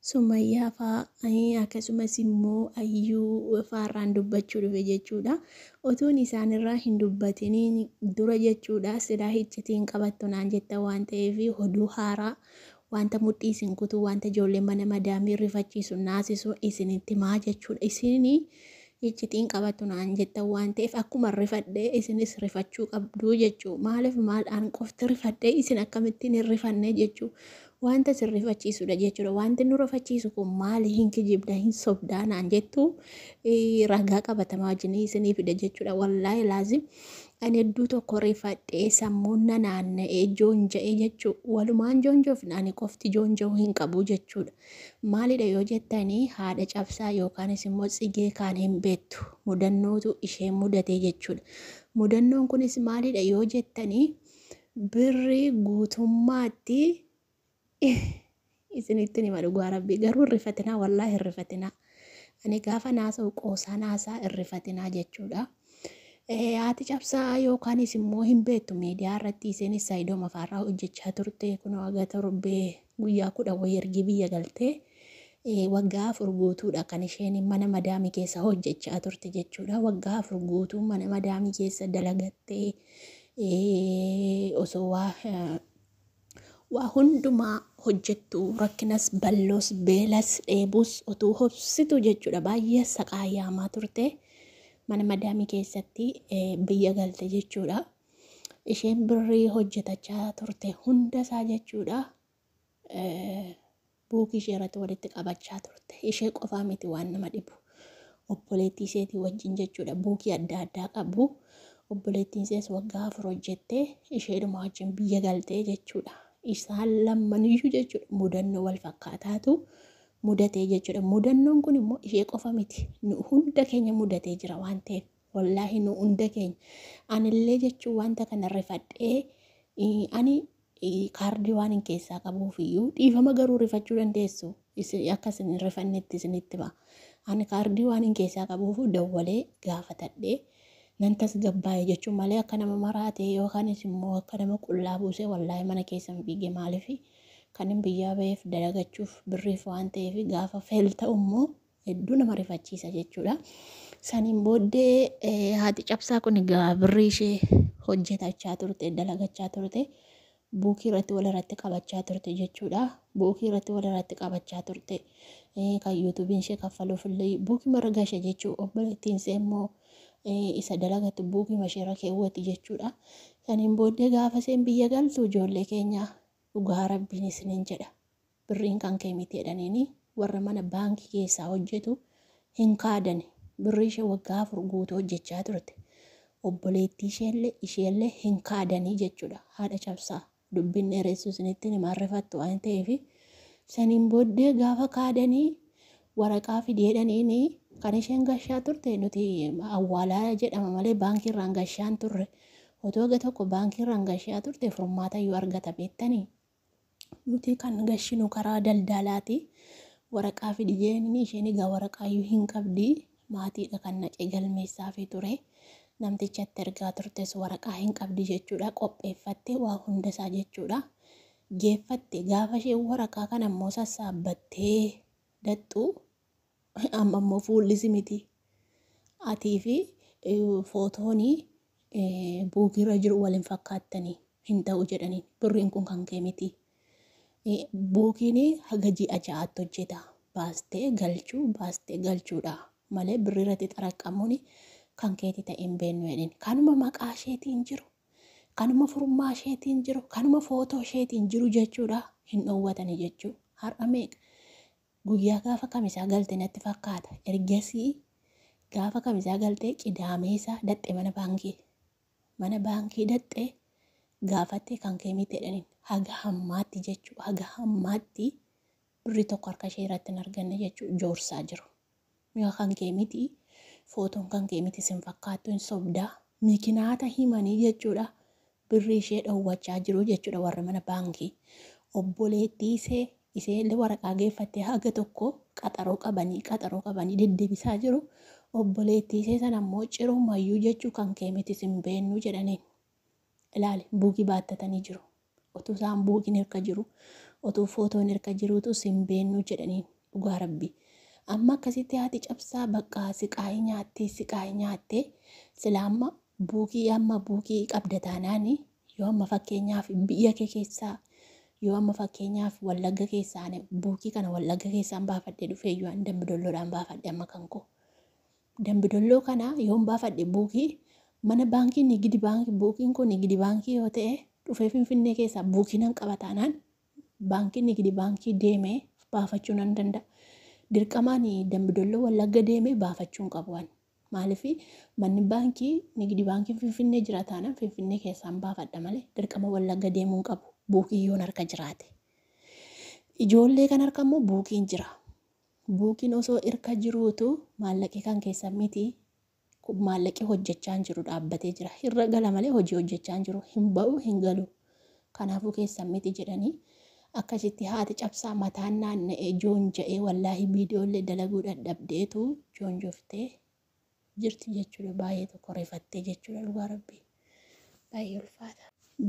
Sumayyaa fa'aa akkasumas immoo Ayyuu fa'aarraan dubbachuu dhufe jechuudha. Otuun isaanirraa hin dubbatiniin dura jechuudha silaa iccitiin qabattu naan jetta waan ta'eef oduu haaraa wanta mudhii isin kutuu wanta ijoollee mana madaamii rifachiisu naasisu isinitti maa jechuudha. Isinii iccitiin qabattu naan jetta waan ta'eef akkuma rifadhee isinis rifachuu qabduu jechuudha. Maaliif maaldhaan qofti rifadhee isin akkamittiin hin rifanne jechuudha. Wanta sin rifachiisudha jechuudha. Wanti nu rifachiisu kun maali hin kijibda hin sobdaa naan jettu ragaa qabatamaa wajjinii isinii fida jechuudha. Wallaahi laazim ani hedduu tokko rifadhee sammuun na naanna'ee joonja'ee jechuudha. Walumaan joonjoofne ani qofti joonja'uu hin qabu jechuudha. Maalidha yoo jettanii haadha cabsaa yookaanis immoo tsigee kaan hin beektu mudannootu ishee mudate jechuudha. Mudannoon kunis maalidha yoo jettanii birrii guutummaatti isinitti nima dhugaa rabbii garuu irrifatinaa wallaahi irrifatinaa. Ani gaafa naasa'u qoosaa naasaa irrifatinaa jechuudha. Haati cabsaa yookaanis immoo hin beektu miidiyaa irratti isinis saayidoo mafaarraa hojjechaa turte kunoo aga torbee guyyaa 10 wayii ergi biyya galtee waggaa 4 guutuudha kan isheen mana madaamii keessa hojjechaa turte jechuudha. Waggaa 4 guutuu mana madaamii keessa dalagattee osoo waa hundumaa hojjettu rakkinas balloos beelas dheebus otuu hobsitu jechuudha. Baay'ee saqaayaamaa turte mana madaamii keessatti biyya galte jechuudha. Isheen birrii hojjetachaa turte hundasaa jechuudha. Buukii ishee irratti walitti qabachaa turte. Ishee qofaa miti waan nama dhibu. Obboleettii isheetii wajjin jechuudha. Buukii adda addaa qabu. Obboleettiin ishees waggaa 4 hojjettee isheedhuma wajjin biyya galtee jechuudha. Isaan lammaniyyuu jechuudha mudannoo wal fakkaataatu mudatee jechuudha. Mudannoon kun immoo ishee qofa miti. Nu hunda keenya mudatee jira waan ta'eef wallaahi nu hunda keenya. Anillee jechuun wanta kana rifadhee ani kaardii waan hin keessaa qabuufiyyuu dhiifama garuu rifachuu dandeessu. Akkas hin rifannetti isinitti ba'a. Ani kaardii waan hin keessaa qabuufu dawwalee gaafatadhee nan tasgabbaa'e jechuun malee akka nama maraate yookaanis immoo akka nama qullaa buusee wallaahi mana keessan biige maaliif kan hin biyyaa ba'eef dalagachuuf birriif waan ta'eef gaafa feel ta'u immoo hedduu nama rifachiisa jechuudha. Saniin booddee haati cabsaa kun egaa birrii ishee hojjetachaa turte dalagachaa turte buukii irratti walirratti qabachaa turte jechuudha. Buukii irratti walirratti qabachaa turte kan yuutuubiin ishee kaffaluuf illee buukii marga ishee jechuu obboleettiin ishee immoo isa dalagatu buukii masheera keewwati jechuudha. Saniin booddee gaafa isheen biyya galtu ijoollee keenya dhugaa rabbiin isiniin jedha. Birriin kan kee miti jedhaniini warra mana baankii keessaa hojjetu hin kaadani. Birrii ishee waggaa 4 guutuu hojjechaa turte. Obboleettii isheellee hin kaadanii jechuudha. Haadha cabsaa dubbiin dheeressu isinitti ni marrifattu waan ta'eef saniin booddee gaafa kaadanii waraqaa fideedhaniini kan isheen gashaa turte nuti awwaalaa jedhama malee baankii irraan gashaan turre. Otoo aga tokko baankii irraan gashaa turte furmaata iyyuu argata beektanii. Nuti kan gashinu karaa daldalaati. Waraqaa fidijeenii isheen egaa waraqaa iyyuu hin qabdi. Maatiidha kan naqee galmeessaa fi ture. Namtichatti ergaa turtes waraqaa hin qabdi jechuudha. Qopheeffattee waa hundasaa jechuudha. Geeffatte gaafa isheen waraqaa kana immoo sassaabbattee dattu amma immoo fuullisi miti. Atii fi footoonii buukiirra jiru waliin fakkaattanii hin ta'u jedhanii birriin kun kan kee miti. Buukiin haga ji'a 6tti hojjeta. Baastee galchuudha. Malee birrii irratti xaraqqamuun kan keeti ta'e hin beeknu jedhin. Kanuma maqaa isheetiin jiru. Kanuma furmaa isheetiin jiru. Kanuma footoo isheetiin jiru jechuudha. Hin dhoowwatanii jechuudha. Har'a meeqa? Guyyaa gaafa kamisaa galte natti fakkaata. Ergasii gaafa kamisaa galtee qidaameessa dhatte mana baankii. Mana baankii dhatte gaafattee kan kee miti jedhaniin. Haga hammaatti jechuudha. Haga hammaatti birrii tokko harka ishee irratti hin arganne jechuudha. Joorsaa jiru. Mi'a kan kee miti. Footoon kan kee miti sin fakkaattu hin sobdaa. Mikinaata himanii jechuudha. Birrii ishee dhoowwachaa jiru jechuudha warra mana baankii. Obboleettii ishee waraqaa geeffattee haga tokko qaxaroo qabanii deddeebisaa jiru. Obboleettii ishee sana immoo cirumayyuu jechuu kan kee miti sin beennu jedhaniin. Ilaali buukii baattatanii jiru. Otuu isaan buukiin hirka jiru. Otuu footoon hirka jiruutu sin beennu jedhaniin. dhugaa rabbii. Amma akkasitti haati cabsaa bakka siqaayii nyaattee sila amma buukii qabda taanaani yoo amma fakkeenyaaf biyya kee keessaa yoo amma fakkeenyaaf Wallagga keessaa buukii kana Wallagga keessaan baafadhee dhufee yoo Dambidolloodhaan baafadhe amma kan koo. Dambidolloo kana yoon baafadhe buukii mana baankii Nigdi baankii buukiin kun Nigdi baankii yoo ta'e dhufee Finfinnee keessaa buukii nan qaba taanaan baankii Nigdi baankii deemee baafachuu nan danda'a. Dirqamaan Dambidolloo Wallagga deemee baafachuun qabuun maaliif manni baankii Nigdi baankii Finfinnee jira taanaan Finfinnee keessaan baafadha malee dirqama Wallagga deemuun qabu buukii yoon harka jiraate. Ijoollee kan harka immoo buukiin jira. Buukiin osoo irka jiruutu maallaqi kan keessa miti maallaqi hojjechaa jiru dhaabbatee jira. Irra gala malee hojii hojjechaa jiru hin ba'u hin galu. Kanaafuu keessa miti jedhanii akkasitti haati cabsaa mataan naanna'ee joonja'ee wallaahi viidiyoollee dalaguu dadhabdeetu joonjoftee jirti jechuudha. Baay'ee tokko rifattee jechuudha dhugaa rabbii.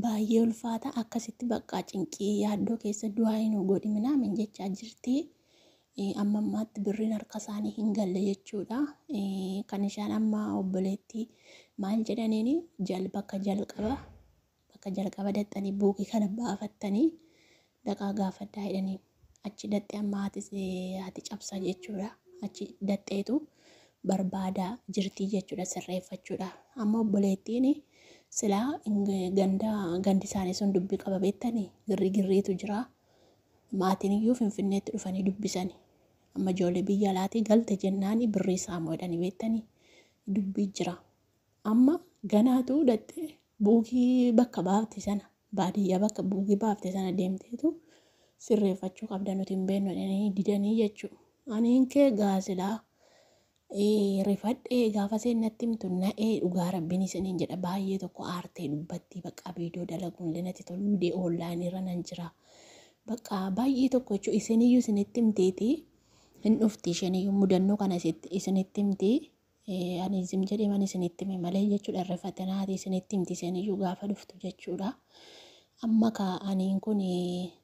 Baay'ee ulfaata akkasitti bakka cinqii yaaddoo keessa du'aa hin godhi minaamin jechaa jirti. Amma ammaatti birriin harka isaanii hin galle jechuudha. Kan isaan amma obboleettii maal jedhaniini bakka jalqaba daxxanii buukii kana baafattanii dhaqaa gaafadhaa jedhanii achi daxxee amma haati cabsa jechuudha. Achi daxxeetu barbaadaa jirtii jechuudha sirreeffachuudha. Amma obboleettiin silaa gandi isaanii sun dubbii qaba beektanii girriitu jira. Maatiin iyyuu Finfinneetti dhufanii dubbisanii. Amma ijoollee biyya alaatii galte jennaani birrii isaa moodanii beektanii dubbii jira. Amma ganaatu daxxee buukii bakka baafte sana baadiyyaa bakka buukii baafte sana deemteetu sirreeffachuu qabda nuti hin beeknu didanii jechuudha. Aniin kee gaasilaa rifadhee gaafa seenatti himtu na'ee dhugaa rabbiin isiniin jedha baay'ee tokko aartee dubbatti bakka viidiyoo dalaguun leenatti tolu viidiyoo onlaayinii irra nan jira. Bakka baay'ee tokko jechuudha isiniyyuu isinitti himteeti hin dhufti isheniyyuu mudannoo kana isinitti himti ani zim jedhee man isinitti hime malee jechuudha rifatanaati isinitti himti isiniyyuu gaafa dhuftu jechuudha. Amma aniin kun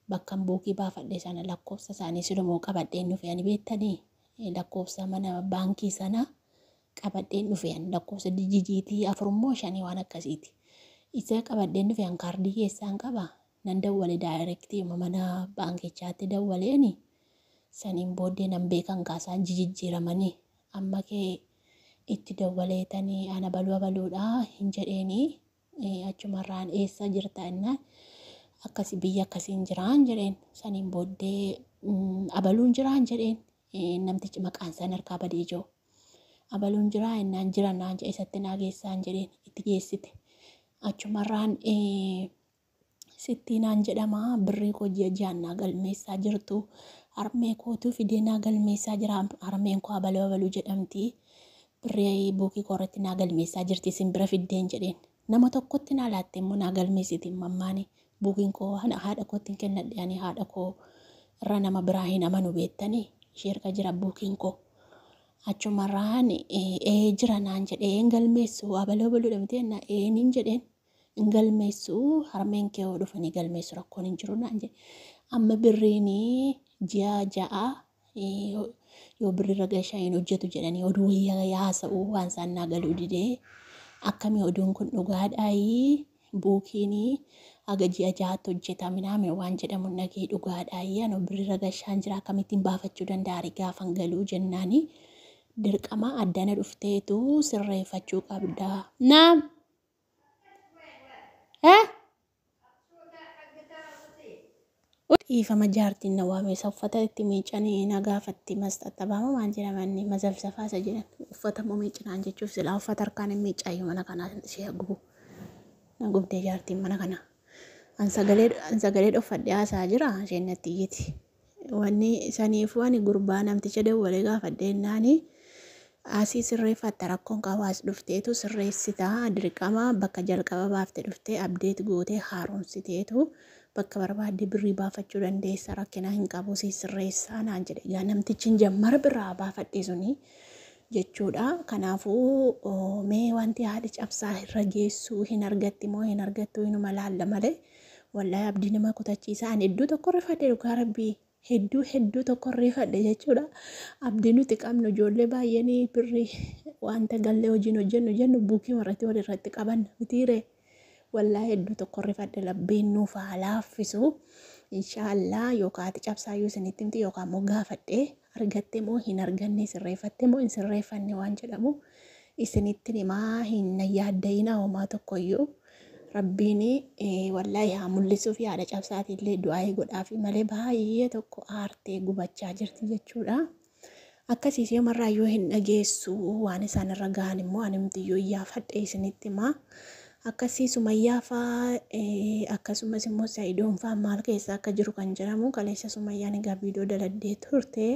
bakka buukii baafadhe sana lakkoofsa isaanii silumoo qabadheen dhufe ani beektanii lakkoofsa mana baankii sana qabadheen dhufe lakkoofsa dijijiitii 4 waan akkasiiti. Isa qabadheen dhufe kaardii keessaan qaba. Nan dawwale daayirektii mana baankichaatti dawwaleeni saniin booddee nan beekan kaasaan jijjiiramanii amma kee itti dawwaleetanii ana baluudhaa hin jedheeni achumarraan eessa jirta innaan akkasi biyya akkasiin jiraan jedheen saniin booddee abaluun jiraan jedheen namtichi maqaan san harkaa badee jiru abaluun jiraa innaan jiran naan jedhe isatti naageessaan jedheen itti geessite achumarraan sittiinaan jedhama birrii koo ji'aan galmeessaa jirtu harmee kootu fidee naa galmeessaa jira harmeen koo abaluu jedhamti birrii buukii koorratti naa galmeessaa jirti isin bira fiddeen jedheen nama tokkotti naa laatte immoo naa galmeessiti mammaani buukiin koo haadha kootti hin kennadhe ani haadha koo irra nama biraa hin amanu beektanii ishee erga jira buukiin koo achumarraan jira naan jedhee hin galmeessu abaluu dhabdee na hin jedheen. Galmeessu harmeen kee dhufanii galmeessu rakkoon hin jiru naan jedhe amma birriin ji'a 6 yoo birrii ragashaa hin hojjetu jedhanii oduu yaasa'uu waan isaan naa galuu didee akkamii oduun kun dhugaadhaayi buukiin haga ji'a 6tti hojjeta minaamin waan jedhamu nagee dhugaadhaayi ano birrii ragashaan jira akkamittiin baafachuu danda'a gaafan galuu jennaani dirqama addana dhufteetu sirreeffachuu qabda. Naam. Dhiifama jaartiin na waameessa uffata itti miicanii na gaafatti mastaxabaama maal jedhamanni mazalsafaasa jedhan uffata moo miicinaan jechuuf silaa uffata harkaan hin miicaayyuu mana kanaa ishee gubu na gubdee jaartiin mana kana an sagalee dhoffadhe haasaa jira isheen natti iyyiti wanni saniif wani gurbaa namticha dawwalee gaafadhe ennaani asii sirreeffatta rakkoon qabaas dhufteetu sirreessitaa dirqama bakka jalqaba baafte dhuftee abdeet gootee haaromsiteetu bakka barbaadde birrii baafachuu dandeessa rakkina hin qabu sirreessaa naan jedhe yaa namtichi jammar biraa baafadhe suni jechuudha. Kanaafuu mee wanti haadhi cabsaa irra geessuu hin argatti moo hin argattu inuma laalla malee wallaahi abdii nama kutachiisa ani iddoo tokko rifadhe dhugaa rabbii hedduu tokko riifadhe jechuudha. Abdii nuti qabnu ijoollee baay'anii birrii wanta gallee hojiin hojjennu jennu buukii warratti walirratti qabanna mitiire. Wallaa hedduu tokko riifadhe labbiin nuuf haa laaffisu. Inshaallah yookaan ati cabsaayyuu isinitti miti yookaan immoo gaafadhee argatte moo hin arganne sirreeffatte moo hin sirreeffanne waan jedhamu isinitti himaa hin yaaddayina homaa tokkoyyuu. Rabbiin wallaahi haa mul'isuuf yaada cabsaatiillee du'aa godhaafi malee baay'ee tokko aartee gubachaa jirti jechuudha. Akkasiis yomarraayyuu hin dhageessu waan isaan irra gahan immoo animtiyyuu iyyaafadhe isinitti himaa. Akkasii Sumayyaa faa akkasumas immoo Sa'idoon faa maal keessa akka jiru kan jedhamu kaleessa Sumayyaan egaa viidiyoo daladdee turte.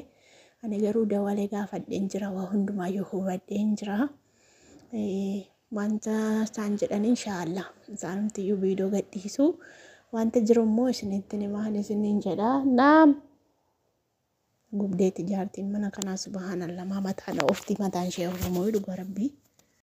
Ani garuu dawalee gaafadheen jira waa hundumaayyuu hubadheen jira. Wanta isaan jedhan inshaallah isaanumtiyyuu viidiyoo gadhiisu wanta jiru immoo isinitti himaan isiniin jedha. Naam gubdeetti jaartiin mana kanaa subhaanallah mataan ofti mataan ishee oromoo dhugaa rabbii.